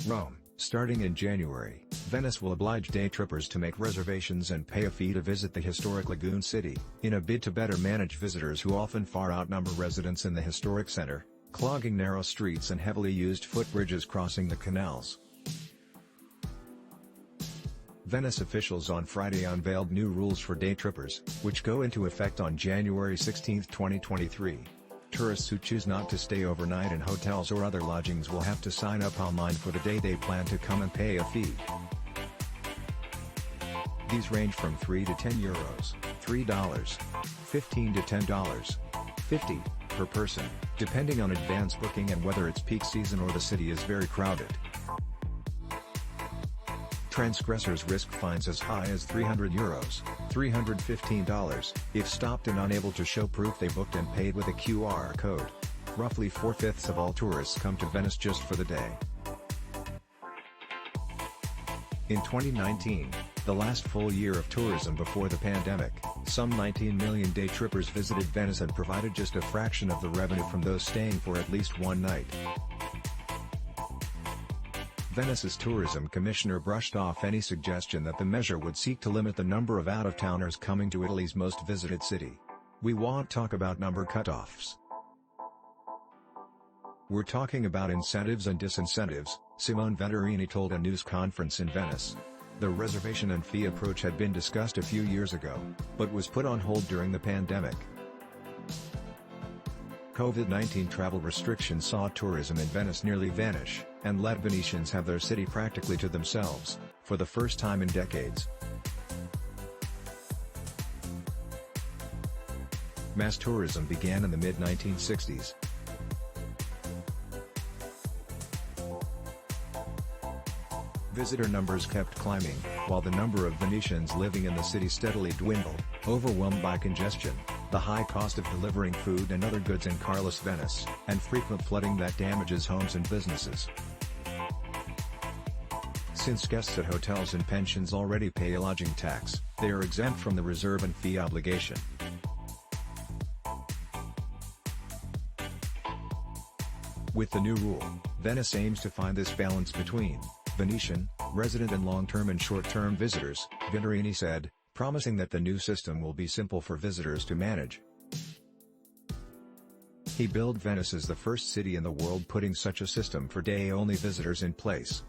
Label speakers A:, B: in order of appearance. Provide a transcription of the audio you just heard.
A: Rome. Starting in January, Venice will oblige day trippers to make reservations and pay a fee to visit the historic lagoon city, in a bid to better manage visitors who often far outnumber residents in the historic center, clogging narrow streets and heavily used footbridges crossing the canals. Venice officials on Friday unveiled new rules for day trippers, which go into effect on January 16, 2023. Tourists who choose not to stay overnight in hotels or other lodgings will have to sign up online for the day they plan to come and pay a fee. These range from €3 to €10, $3, $15 to $10, $50 per person, depending on advance booking and whether it's peak season or the city is very crowded. Transgressors risk fines as high as €300, $315, if stopped and unable to show proof they booked and paid with a QR code. Roughly 4/5 of all tourists come to Venice just for the day. In 2019, the last full year of tourism before the pandemic, some 19 million day trippers visited Venice and provided just a fraction of the revenue from those staying for at least one night. Venice's tourism commissioner brushed off any suggestion that the measure would seek to limit the number of out-of-towners coming to Italy's most visited city. "We won't talk about number cutoffs. We're talking about incentives and disincentives," Simone Venturini told a news conference in Venice. The reservation and fee approach had been discussed a few years ago, but was put on hold during the pandemic. COVID-19 travel restrictions saw tourism in Venice nearly vanish, and let Venetians have their city practically to themselves, for the first time in decades. Mass tourism began in the mid-1960s. Visitor numbers kept climbing, while the number of Venetians living in the city steadily dwindled, overwhelmed by congestion, the high cost of delivering food and other goods in carless Venice, and frequent flooding that damages homes and businesses. Since guests at hotels and pensions already pay a lodging tax, they are exempt from the reserve and fee obligation. With the new rule, Venice aims to find this balance between Venetian, resident and long-term and short-term visitors, Venturini said, promising that the new system will be simple for visitors to manage. He billed Venice as the first city in the world putting such a system for day-only visitors in place.